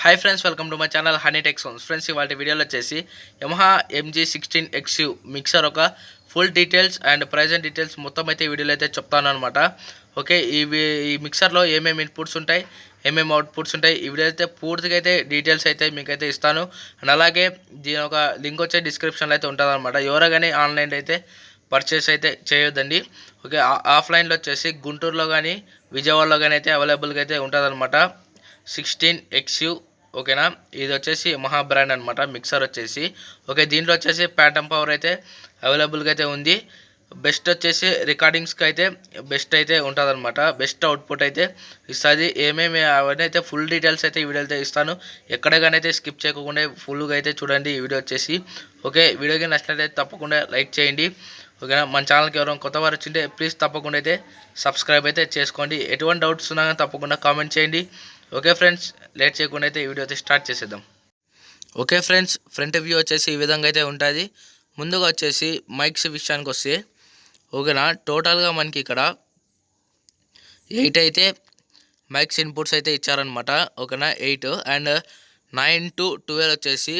Hi friends, welcome to my channel honey tech sounds. Friends, ఇవాళ వీడియోలో వచ్చేసి Yamaha MG16XU mixer ఒక full details and price and details మొత్తం అయితే వీడియోలో అయితే చెప్తాను అనమాట. ఓకే, ఈ మిక్సర్లో ఏమేమి ఇన్పుట్స్ ఉంటాయి, ఏమేమి అవుట్పుట్స్ ఉంటాయి, ఈ వీడియో అయితే పూర్తిగా అయితే డీటెయిల్స్ అయితే మీకైతే ఇస్తాను. అండ్ అలాగే దీని ఒక లింక్ వచ్చే డిస్క్రిప్షన్లో అయితే ఉంటుంది అనమాట. ఎవరో కానీ ఆన్లైన్ అయితే పర్చేస్ అయితే చేయొద్దండి. ఓకే, ఆఫ్లైన్లో వచ్చేసి గుంటూరులో కానీ విజయవాడలో కానీ అయితే అవైలబుల్గా అయితే ఉంటుంది అనమాట. 16XU ఓకేనా. ఇది వచ్చేసి మహా బ్రాండ్ అనమాట మిక్సర్ వచ్చేసి. ఓకే, దీంట్లో వచ్చేసి ప్యాటర్న్ పవర్ అయితే అవైలబుల్గా అయితే ఉంది. బెస్ట్ వచ్చేసి రికార్డింగ్స్కి అయితే బెస్ట్ అయితే ఉంటుంది అనమాట. బెస్ట్ అవుట్పుట్ అయితే ఇస్తుంది. ఏమేమి అవన్నీ అయితే ఫుల్ డీటెయిల్స్ అయితే ఈ వీడియో అయితే ఇస్తాను. ఎక్కడగానైతే స్కిప్ చేయకుండా ఫుల్గా అయితే చూడండి ఈ వీడియో వచ్చేసి. ఓకే, వీడియోకి నచ్చినట్లయితే తప్పకుండా లైక్ చేయండి. ఓకేనా, మన ఛానల్కి ఎవరైనా కొత్త వారు వచ్చింటే ప్లీజ్ తప్పకుండా అయితే సబ్స్క్రైబ్ అయితే చేసుకోండి. ఎటువంటి డౌట్స్ ఉన్నా కానీ తప్పకుండా కామెంట్ చేయండి. ఓకే ఫ్రెండ్స్, లేట్ చేయకుండా అయితే ఈ వీడియో అయితే స్టార్ట్ చేసేద్దాం. ఓకే ఫ్రెండ్స్, ఫ్రంట్ వ్యూ వచ్చేసి ఈ విధంగా అయితే ఉంటుంది. ముందుగా వచ్చేసి మైక్స్ విషయానికి వస్తే ఓకేనా, టోటల్గా మనకి ఇక్కడ 8 అయితే మైక్స్ ఇన్పుట్స్ అయితే ఇచ్చారనమాట. ఓకేనా, 8 అండ్ 9 to 12 వచ్చేసి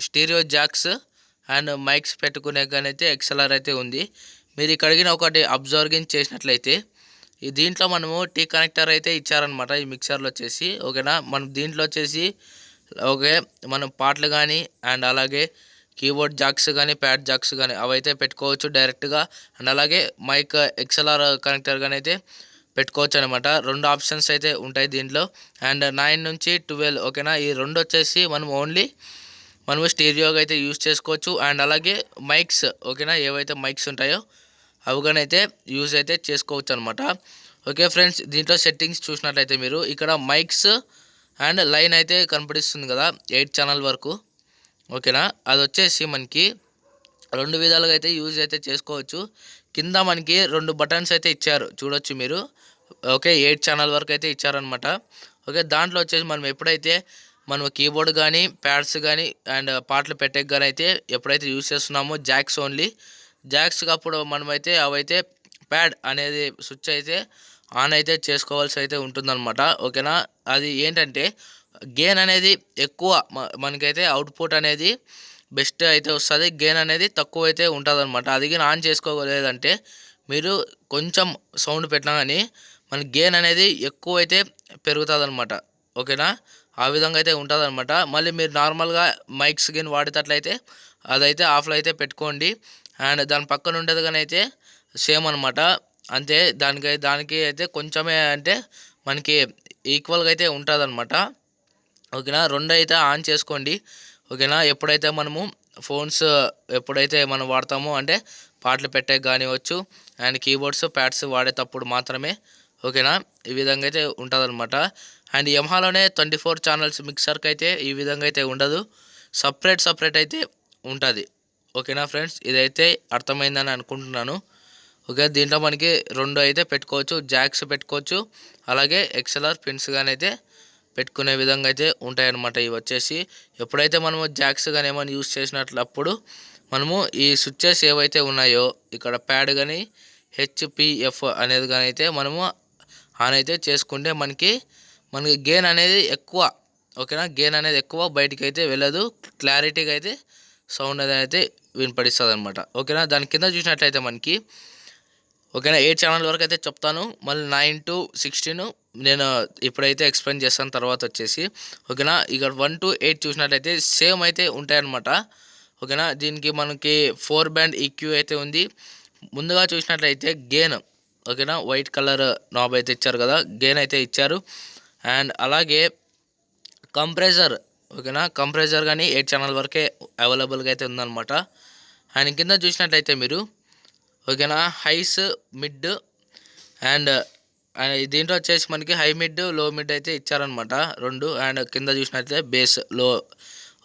స్టీరియో జాక్స్ అండ్ మైక్స్ పెట్టుకునే కానీ అయితే XLR అయితే ఉంది. మీరు ఇక్కడ అడిగిన ఒకటి అబ్జర్వింగ్ చేసినట్లయితే ఈ దీంట్లో మనము టీ కనెక్టర్ అయితే ఇచ్చారనమాట ఈ మిక్సర్లో వచ్చేసి. ఓకేనా, మనం దీంట్లో వచ్చేసి ఓకే మనం పాటలు కానీ అండ్ అలాగే కీబోర్డ్ జాక్స్ కానీ ప్యాడ్ జాక్స్ కానీ అవైతే పెట్టుకోవచ్చు డైరెక్ట్గా. అండ్ అలాగే మైక్ XLR కనెక్టర్ కానీ అయితే పెట్టుకోవచ్చు అనమాట. రెండు ఆప్షన్స్ అయితే ఉంటాయి దీంట్లో. అండ్ 9 నుంచి 12 ఓకేనా, ఈ రెండు వచ్చేసి మనము స్టీరియోగా అయితే యూస్ చేసుకోవచ్చు. అండ్ అలాగే మైక్స్ ఓకేనా, ఏవైతే మైక్స్ ఉంటాయో అవగానైతే యూజ్ అయితే చేసుకోవచ్చు అనమాట. ఓకే ఫ్రెండ్స్, దీంట్లో సెట్టింగ్స్ చూసినట్లయితే మీరు ఇక్కడ మైక్స్ అండ్ లైన్ అయితే కనపడిస్తుంది కదా 8 ఛానల్ వరకు. ఓకేనా, అది వచ్చేసి మనకి రెండు విధాలుగా అయితే యూజ్ అయితే చేసుకోవచ్చు. కింద మనకి 2 బటన్స్ అయితే ఇచ్చారు చూడొచ్చు మీరు. ఓకే, 8 ఛానల్ వరకు అయితే ఇచ్చారనమాట. ఓకే, దాంట్లో వచ్చేసి మనం ఎప్పుడైతే మనం కీబోర్డ్ కానీ ప్యాడ్స్ కానీ అండ్ పాటలు పెట్టే కానీ అయితే ఎప్పుడైతే యూజ్ చేస్తున్నామో జాక్స్ ఓన్లీ జాక్స్కి అప్పుడు మనమైతే అవైతే ప్యాడ్ అనేది స్విచ్ అయితే ఆన్ అయితే చేసుకోవాల్సి అయితే ఉంటుందన్నమాట. ఓకేనా, అది ఏంటంటే గెయిన్ అనేది ఎక్కువ మనకైతే అవుట్పుట్ అనేది బెస్ట్ అయితే వస్తుంది. గెయిన్ అనేది తక్కువ అయితే ఉంటుంది అనమాట. అది కానీ ఆన్ చేసుకోలేదంటే మీరు కొంచెం సౌండ్ పెట్టినా కానీ మన గెయిన్ అనేది ఎక్కువ అయితే పెరుగుతుంది అనమాట. ఓకేనా, ఆ విధంగా అయితే ఉంటుంది అనమాట. మళ్ళీ మీరు నార్మల్గా మైక్స్ గిన్ వాడేటట్లయితే అదైతే ఆఫ్లో అయితే పెట్టుకోండి. అండ్ దాని పక్కన ఉండేది కానీ అయితే సేమ్ అనమాట. అంతే, దానికి అయితే కొంచెమే అంటే మనకి ఈక్వల్గా అయితే ఉంటుంది అనమాట. ఓకేనా, రెండు అయితే ఆన్ చేసుకోండి. ఓకేనా, ఎప్పుడైతే మనము ఫోన్స్ ఎప్పుడైతే మనం వాడతామో అంటే పాటలు పెట్టే కానివచ్చు అండ్ కీబోర్డ్స్ ప్యాడ్స్ వాడేటప్పుడు మాత్రమే. ఓకేనా, ఈ విధంగా అయితే ఉంటుంది అనమాట. అండ్ యమహాలోనే 24 ఛానల్స్ మిక్సర్కి అయితే ఈ విధంగా అయితే ఉండదు, సపరేట్ అయితే ఉంటుంది. ఓకేనా ఫ్రెండ్స్, ఇదైతే అర్థమైందని అనుకుంటున్నాను. ఓకే, దీంట్లో మనకి 2 అయితే పెట్టుకోవచ్చు, జాక్స్ పెట్టుకోవచ్చు, అలాగే XLR పిన్స్ కానీ అయితే పెట్టుకునే విధంగా అయితే ఉంటాయన్నమాట. ఇవి వచ్చేసి ఎప్పుడైతే మనము జాక్స్ కానీ ఏమైనా యూస్ చేసినట్లప్పుడు మనము ఈ స్విచ్చెస్ ఏవైతే ఉన్నాయో ఇక్కడ ప్యాడ్ కానీ HPF అనేది కానీ అయితే మనము ఆన్ అయితే చేసుకుంటే మనకి గెయిన్ అనేది ఎక్కువ. ఓకేనా, గెయిన్ అనేది ఎక్కువ బయటికి అయితే వెళ్ళదు, క్లారిటీగా అయితే సౌండ్ అనేది అయితే వినపడిస్తుంది అనమాట. ఓకేనా, దాని కింద చూసినట్లయితే మనకి ఓకేనా 8 ఛానల్ వరకు అయితే చెప్తాను. మళ్ళీ 9 to 16 నేను ఇప్పుడైతే ఎక్స్ప్లెయిన్ చేస్తాను తర్వాత వచ్చేసి. ఓకేనా, ఇక్కడ 1 to 8 చూసినట్లయితే సేమ్ అయితే ఉంటాయన్నమాట. ఓకేనా, దీనికి మనకి 4 బ్యాండ్ EQ అయితే ఉంది. ముందుగా చూసినట్లయితే గెయిన్ ఓకేనా, వైట్ కలర్ నాబ్ అయితే ఇచ్చారు కదా, గెయిన్ అయితే ఇచ్చారు. అండ్ అలాగే కంప్రెసర్ ఓకేనా, కంప్రెసర్ కానీ 8 ఛానల్ వరకే అవైలబుల్గా అయితే ఉందన్నమాట. అండ్ కింద చూసినట్లయితే మీరు ఓకేనా హైస్ మిడ్ అండ్ దీంట్లో వచ్చేసి మనకి హై మిడ్ లో మిడ్ అయితే ఇచ్చారనమాట 2. అండ్ కింద చూసినట్లయితే బేస్ లో.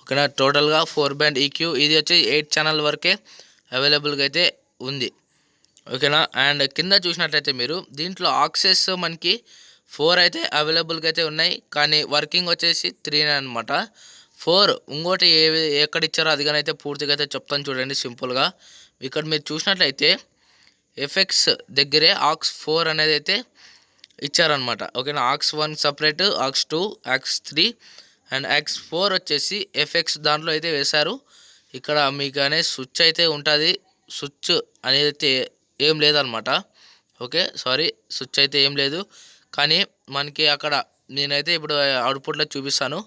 ఓకేనా, టోటల్గా 4 బ్యాండ్ EQ. ఇది వచ్చి 8 ఛానల్ వరకే అవైలబుల్గా అయితే ఉంది. ఓకేనా, అండ్ కింద చూసినట్లయితే మీరు దీంట్లో ఆక్సెస్ మనకి 4 అయితే అవైలబుల్గా అయితే ఉన్నాయి, కానీ వర్కింగ్ వచ్చేసి 3 అనమాట. 4 ఇంకోటి ఎక్కడ ఇచ్చారో అది కానీ అయితే పూర్తిగా అయితే చెప్తాను చూడండి సింపుల్గా. ఇక్కడ మీరు చూసినట్లయితే ఎఫెక్ట్స్ దగ్గరే AUX 4 అనేది అయితే ఇచ్చారనమాట. ఓకేనా, AUX 1 separate, AUX 2, AUX 3 and X4 వచ్చేసి ఎఫెక్ట్స్ దాంట్లో అయితే వేశారు. ఇక్కడ మీకు అనే స్విచ్ అయితే ఉంటుంది. స్విచ్ అనేది అయితే ఏం లేదనమాట. ఓకే, సారీ, స్విచ్ అయితే ఏం లేదు. కానీ మనకి అక్కడ నేనైతే ఇప్పుడు అవుట్పుట్లో చూపిస్తాను.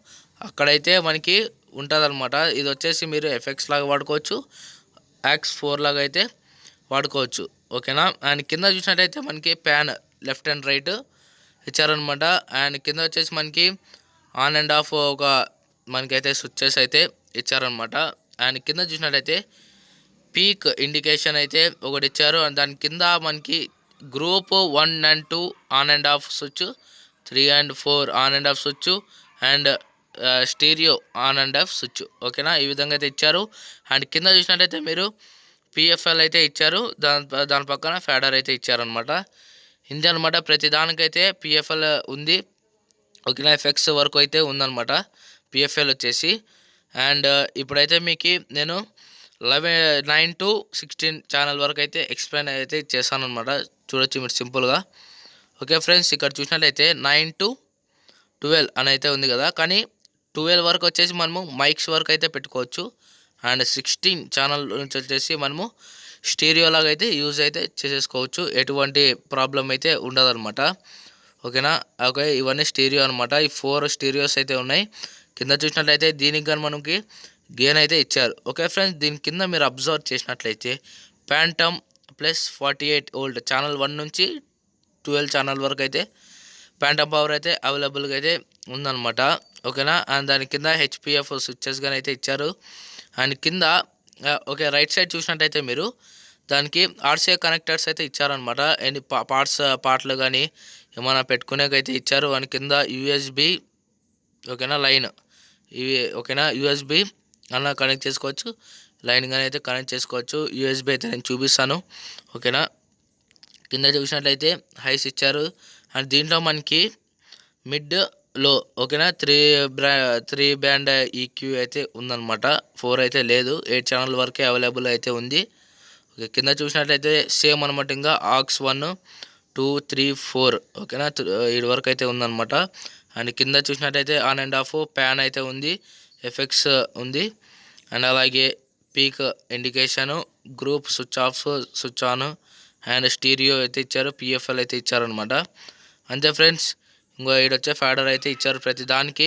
అక్కడైతే మనకి ఉంటుందన్నమాట. ఇది వచ్చేసి మీరు ఎఫెక్ట్స్ లాగా వాడుకోవచ్చు, X4 లాగా అయితే వాడుకోవచ్చు. ఓకేనా. అండ్ కింద చూసినట్టయితే మనకి ప్యాన్ లెఫ్ట్ అండ్ రైట్ ఇచ్చారనమాట. అండ్ కింద వచ్చేసి మనకి ఆన్ అండ్ ఆఫ్ ఒక మనకైతే స్విచ్చెస్ అయితే ఇచ్చారనమాట. అండ్ కింద చూసినట్టయితే పీక్ ఇండికేషన్ అయితే ఒకటి ఇచ్చారు. అండ్ దాని కింద మనకి group 1 and 2 on and off switch, 3 and 4 on and off switch, and stereo on and off switch. ఓకేనా, ఈ విధంగా అయితే ఇచ్చారు. అండ్ కింద చూసినట్టయితే మీరు పిఎఫ్ఎల్ అయితే ఇచ్చారు. దాని పక్కన ఫాడర్ అయితే ఇచ్చారనమాట. ఇంతే అనమాట. ప్రతి దానికైతే పిఎఫ్ఎల్ ఉంది. ఓకేనా, ఎఫెక్ట్స్ వరకు అయితే ఉందన్నమాట పిఎఫ్ఎల్ వచ్చేసి. అండ్ ఇప్పుడైతే మీకు నేను 9 to 16 ఛానల్ వరకు అయితే ఎక్స్ప్లెయిన్ అయితే చేశాను అనమాట. చూడొచ్చు మీరు సింపుల్గా. ఓకే ఫ్రెండ్స్, ఇక్కడ చూసినట్లయితే 9 to 12 అని అయితే ఉంది కదా. కానీ 12 వరకు వచ్చేసి మనము మైక్స్ వరకు అయితే పెట్టుకోవచ్చు. అండ్ 16 ఛానల్ నుంచి వచ్చేసి మనము స్టీరియో లాగా అయితే యూజ్ అయితే చేసేసుకోవచ్చు. ఎటువంటి ప్రాబ్లం అయితే ఉండదన్నమాట. ఓకేనా. ఓకే, ఇవన్నీ స్టీరియో అనమాట. ఈ 4 స్టీరియోస్ అయితే ఉన్నాయి. కింద చూసినట్లయితే దీనికి కానీ మనకి గెయిన్ అయితే ఇచ్చారు. ఓకే ఫ్రెండ్స్, దీని కింద మీరు అబ్జర్వ్ చేసినట్లయితే ప్యాంటమ్ ప్లస్ 48 వోల్ట్ ఛానల్ 1 నుంచి 12 ఛానల్ వరకు అయితే ప్యాంటమ్ పవర్ అయితే అవైలబుల్గా అయితే ఉందన్నమాట. ఓకేనా. అండ్ దాని కింద హెచ్పిఎఫ్ స్విచ్చెస్ కానీ అయితే ఇచ్చారు. అండ్ కింద ఓకే రైట్ సైడ్ చూసినట్టయితే మీరు దానికి ఆర్సీఏ కనెక్టర్స్ అయితే ఇచ్చారనమాట. ఎన్ని పార్ట్లు కానీ ఏమైనా పెట్టుకునేకైతే ఇచ్చారు. అని కింద యూఎస్బి, ఓకేనా, లైన్ ఇవి, ఓకేనా, యూఎస్బి అలా కనెక్ట్ చేసుకోవచ్చు. లైన్ కానీ అయితే కనెక్ట్ చేసుకోవచ్చు. యూఎస్బి అయితే నేను చూపిస్తాను. ఓకేనా. కింద చూసినట్లయితే హైస్ ఇచ్చారు. అండ్ దీంట్లో మనకి మిడ్ లో, ఓకేనా, 3 బ్యాండ్ ఈక్యూ అయితే ఉందన్నమాట. 4 అయితే లేదు. 8 ఛానల్ వరకే అవైలబుల్ అయితే ఉంది. ఓకే, కింద చూసినట్లయితే సేమ్ అనమాట. ఇంకా ఆక్స్ 1, 2, 3, 4, ఓకేనా, 7 వరకు అయితే ఉందన్నమాట. అండ్ కింద చూసినట్టయితే ఆన్ అండ్ ఆఫ్ ప్యాన్ అయితే ఉంది, ఎఫెక్ట్స్ ఉంది. అండ్ అలాగే peak indication, group switch off, switch on, and stereo అయితే ఇచ్చారు. పిఎఫ్ఎల్ అయితే ఇచ్చారనమాట. అంతే ఫ్రెండ్స్. ఇంకో వచ్చే ఫాడర్ అయితే ఇచ్చారు ప్రతి దానికి.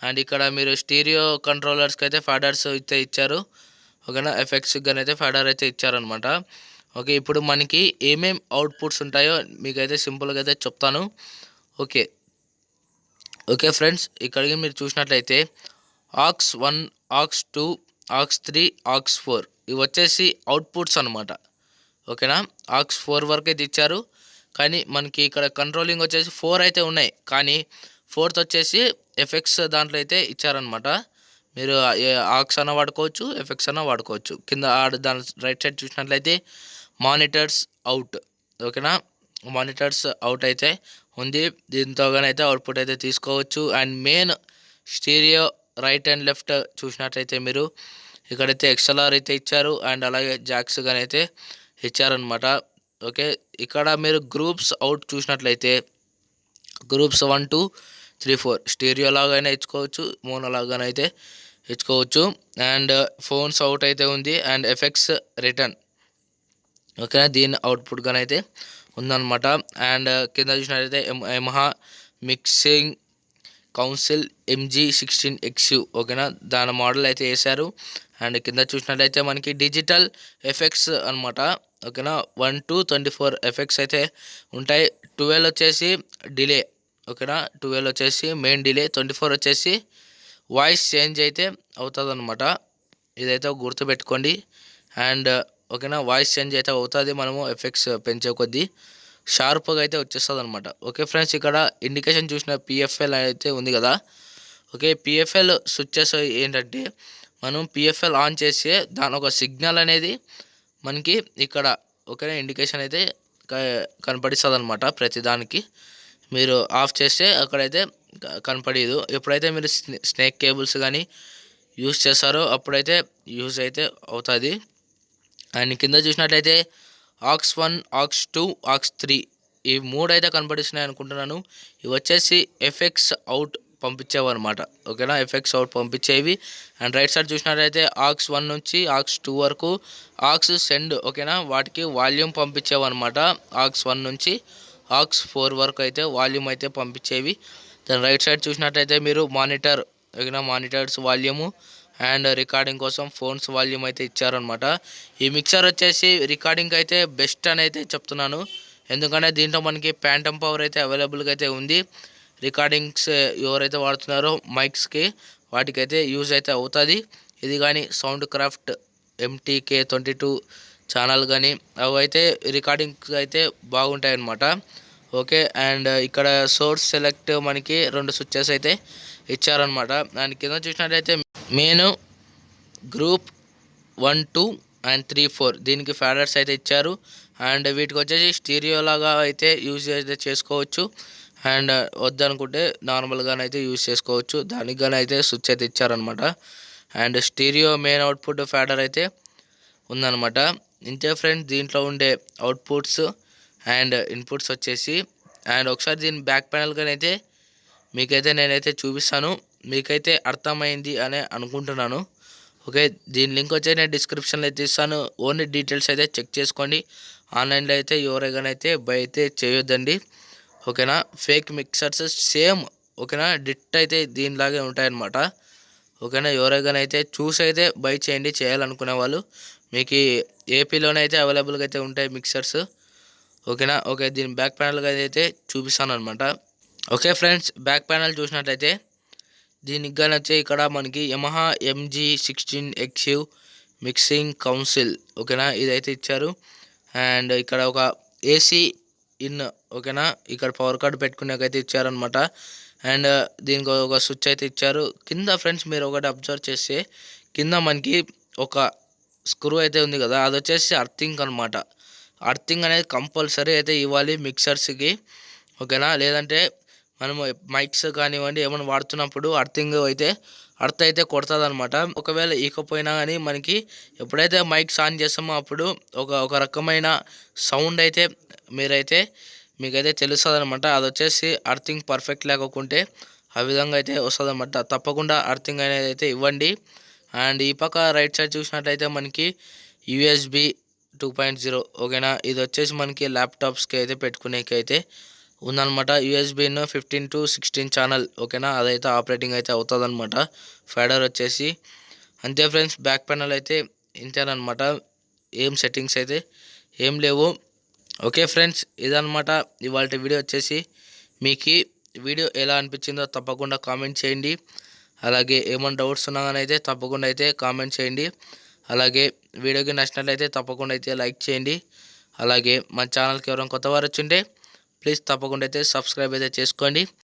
అండ్ ఇక్కడ మీరు స్టీరియో కంట్రోలర్స్కి అయితే ఫాడర్స్ అయితే ఇచ్చారు. ఓకేనా, ఎఫెక్ట్స్ కానీ అయితే ఫాడర్ అయితే ఇచ్చారనమాట. ఓకే, ఇప్పుడు మనకి ఏమేం అవుట్పుట్స్ ఉంటాయో మీకైతే సింపుల్గా అయితే చెప్తాను. ఓకే ఓకే ఫ్రెండ్స్, ఇక్కడికి మీరు చూసినట్లయితే ఆక్స్ 1, ఆక్స్ 2, ఆక్స్ 3, ఆక్స్ 4 ఇవి వచ్చేసి అవుట్పుట్స్ అనమాట. ఓకేనా, ఆక్స్ 4 వరకు అయితే ఇచ్చారు. కానీ మనకి ఇక్కడ కంట్రోలింగ్ వచ్చేసి 4 అయితే ఉన్నాయి. కానీ 4th వచ్చేసి ఎఫెక్ట్స్ దాంట్లో అయితే ఇచ్చారనమాట. మీరు ఆక్స్ అన్న వాడుకోవచ్చు, ఎఫెక్ట్స్ అన్న వాడుకోవచ్చు. కింద దాని రైట్ సైడ్ చూసినట్లయితే మానిటర్స్ అవుట్, ఓకేనా, మానిటర్స్ అవుట్ అయితే ఉంది. దీంతోగానైతే అవుట్పుట్ అయితే తీసుకోవచ్చు. And main stereo right and left చూసినట్లయితే మీరు ఇక్కడైతే ఎక్స్ఎల్ఆర్ అయితే ఇచ్చారు. అండ్ అలాగే జాక్స్ కానీ అయితే ఇచ్చారనమాట. ఓకే, ఇక్కడ మీరు గ్రూప్స్ అవుట్ చూసినట్లయితే గ్రూప్స్ 1, 2, 3, 4 స్టీరియో లాగానే ఇచ్చుకోవచ్చు, మోనో లాగానైతే ఇచ్చుకోవచ్చు. అండ్ ఫోన్స్ అవుట్ అయితే ఉంది. అండ్ ఎఫెక్ట్స్ రిటర్న్, ఓకేనా, దీని అవుట్పుట్గానే అయితే ఉందన్నమాట. అండ్ కింద చూసినట్లయితే యమహా మిక్సింగ్ కౌన్సిల్ MG16XU, ఓకేనా, దాని మోడల్ అయితే వేశారు. అండ్ కింద చూసినట్లయితే మనకి డిజిటల్ ఎఫెక్ట్స్ అనమాట. ఓకేనా, 1 to 24 ఎఫెక్ట్స్ అయితే ఉంటాయి. 12 వచ్చేసి డిలే, ఓకేనా, 12 వచ్చేసి మెయిన్ డిలే, 24 వచ్చేసి వాయిస్ చేంజ్ అయితే అవుతుంది అనమాట. ఇదైతే గుర్తుపెట్టుకోండి. అండ్ ఓకేనా, వాయిస్ చేంజ్ అయితే అవుతుంది మనము ఎఫెక్ట్స్ పెంచే కొద్దీ షార్ప్గా అయితే వచ్చేస్తుంది అనమాట. ఓకే ఫ్రెండ్స్, ఇక్కడ ఇండికేషన్ చూసిన పిఎఫ్ఎల్ అయితే ఉంది కదా. ఓకే, పిఎఫ్ఎల్ స్విచ్చెస్ ఏంటంటే మనం పిఎఫ్ఎల్ ఆన్ చేస్తే దాని ఒక సిగ్నల్ అనేది మనకి ఇక్కడ, ఓకేనా, ఇండికేషన్ అయితే కనపడిస్తుంది అనమాట. ప్రతిదానికి మీరు ఆఫ్ చేస్తే అక్కడైతే కనపడదు. ఎప్పుడైతే మీరు స్నేక్ కేబుల్స్ కానీ యూస్ చేస్తారో అప్పుడైతే యూజ్ అయితే అవుతుంది. అండ్ కింద చూసినట్లయితే ఆక్స్ 1, ఆక్స్ 2, ఆక్స్ 3 ఈ 3 అయితే కనపడిస్తున్నాయి అనుకుంటున్నాను. ఇవి వచ్చేసి ఎఫెక్ట్స్ అవుట్ పంపించేవి అనమాట. ఓకేనా, ఎఫెక్ట్స్ అవుట్ పంపించేవి. అండ్ రైట్ సైడ్ చూసినట్లయితే ఆక్స్ 1 నుంచి ఆక్స్ 2 వరకు ఆక్స్ సెండ్, ఓకేనా, వాటికి వాల్యూమ్ పంపించేవి అనమాట. ఆక్స్ 1 నుంచి ఆక్స్ 4 వరకు అయితే వాల్యూమ్ అయితే పంపించేవి. దాని రైట్ సైడ్ చూసినట్లయితే మీరు మానిటర్, ఓకేనా, మానిటర్స్ వాల్యూము అండ్ రికార్డింగ్ కోసం ఫోన్స్ వాల్యూమ్ అయితే ఇచ్చారనమాట. ఈ మిక్సర్ వచ్చేసి రికార్డింగ్ అయితే బెస్ట్ అని అయితే చెప్తున్నాను. ఎందుకంటే దీంట్లో మనకి ప్యాంటమ్ పవర్ అయితే అవైలబుల్గా అయితే ఉంది. రికార్డింగ్స్ ఎవరైతే వాడుతున్నారో మైక్స్కి వాటికైతే యూజ్ అయితే అవుతుంది. ఇది కానీ సౌండ్ క్రాఫ్ట్ MTK22 ఛానల్ కానీ అవి అయితే రికార్డింగ్స్ అయితే బాగుంటాయి అన్నమాట. ఓకే, అండ్ ఇక్కడ సోర్స్ సెలెక్ట్ మనకి 2 స్విచ్చెస్ అయితే ఇచ్చారనమాట. దాని కింద చూసినట్లయితే మెయిన్ గ్రూప్ 1, 2 అండ్ 3, 4 దీనికి ఫ్యాడర్స్ అయితే ఇచ్చారు. అండ్ వీటికి వచ్చేసి స్టీరియో లాగా అయితే యూజ్ అయితే చేసుకోవచ్చు. అండ్ వద్దనుకుంటే నార్మల్గానైతే యూజ్ చేసుకోవచ్చు. దానికి కానీ అయితే స్విచ్ అయితే ఇచ్చారనమాట. అండ్ స్టీరియో మెయిన్ అవుట్పుట్ ఫ్యాడర్ అయితే ఉందన్నమాట. ఇంతే ఫ్రెండ్స్ దీంట్లో ఉండే అవుట్పుట్స్ అండ్ ఇన్పుట్స్ వచ్చేసి. అండ్ ఒకసారి దీని బ్యాక్ ప్యానల్ కానీ అయితే మీకైతే నేనైతే చూపిస్తాను. మీకైతే అర్థమైంది అని అనుకుంటున్నాను. ఓకే, దీని లింక్ వచ్చి నేను డిస్క్రిప్షన్లో అయితే ఇస్తాను. ఓన్లీ డీటెయిల్స్ అయితే చెక్ చేసుకోండి. ఆన్లైన్లో అయితే ఎవరైనా అయితే బై అయితే చేయొద్దండి. ఓకేనా, ఫేక్ మిక్సర్స్ సేమ్, ఓకేనా, డిట్ అయితే దీనిలాగే ఉంటాయన్నమాట. ఓకేనా, ఎవరైనా అయితే చూసి అయితే బై చేయండి చేయాలనుకునే వాళ్ళు. మీకు ఏపీలోనే అయితే అవైలబుల్గా అయితే ఉంటాయి మిక్సర్స్. ఓకేనా, ఓకే, దీని బ్యాక్ ప్యానల్గా అయితే చూపిస్తాను అనమాట. ఓకే ఫ్రెండ్స్, బ్యాక్ ప్యానల్ చూసినట్లయితే దీనికి కానీ వచ్చి ఇక్కడ మనకి యమహా MG16XU మిక్సింగ్ కౌన్సిల్, ఓకేనా, ఇదైతే ఇచ్చారు. అండ్ ఇక్కడ ఒక AC ఇన్, ఓకేనా, ఇక్కడ పవర్ కార్డ్ పెట్టుకునేకైతే ఇచ్చారనమాట. అండ్ దీనికి ఒక స్విచ్ అయితే ఇచ్చారు. కింద ఫ్రెండ్స్ మీరు ఒకటి అబ్జర్వ్ చేస్తే కింద మనకి ఒక స్క్రూ అయితే ఉంది కదా, అది వచ్చేసి అర్థింగ్ అనమాట. అర్థింగ్ అనేది కంపల్సరీ అయితే ఇవ్వాలి మిక్సర్స్కి. ఓకేనా, లేదంటే మనము మైక్స్ కానివ్వండి ఏమైనా వాడుతున్నప్పుడు అర్థింగ్ అయితే అయితే కొడుతుంది అనమాట. ఒకవేళ ఇకపోయినా కానీ మనకి ఎప్పుడైతే మైక్స్ ఆన్ చేస్తామో అప్పుడు ఒక రకమైన సౌండ్ అయితే మీకైతే తెలుస్తుంది అనమాట. అది వచ్చేసి అర్థింగ్ పర్ఫెక్ట్ లేకుంటే ఆ విధంగా అయితే వస్తుంది అనమాట. తప్పకుండా అర్థింగ్ అనేది అయితే ఇవ్వండి. అండ్ ఈ పక్క రైట్ సైడ్ చూసినట్లయితే మనకి USB 2.0, ఓకేనా, ఇది వచ్చేసి మనకి ల్యాప్టాప్స్కి అయితే పెట్టుకునేకి అయితే ఉందన్నమాట. USB 15 to 16 ఛానల్, ఓకేనా, అదైతే ఆపరేటింగ్ అయితే అవుతుంది అనమాట. ఫాడర్ వచ్చేసి అంతే ఫ్రెండ్స్. బ్యాక్ ప్యానల్ అయితే ఇంతేనమాట. ఏం సెట్టింగ్స్ అయితే ఏం లేవు. ఓకే ఫ్రెండ్స్, ఇదనమాట ఇవాళ వీడియో వచ్చేసి. మీకు వీడియో ఎలా అనిపించిందో తప్పకుండా కామెంట్ చేయండి. అలాగే ఏమైనా డౌట్స్ ఉన్నా కానీ అయితే తప్పకుండా అయితే కామెంట్ చేయండి. అలాగే వీడియోకి నచ్చినట్లయితే తప్పకుండా అయితే లైక్ చేయండి. అలాగే మన ఛానల్కి ఎవరైనా కొత్త వారు వచ్చింటే ప్లీజ్ తప్పకుండా అయితే సబ్స్క్రైబ్ అయితే చేసుకోండి.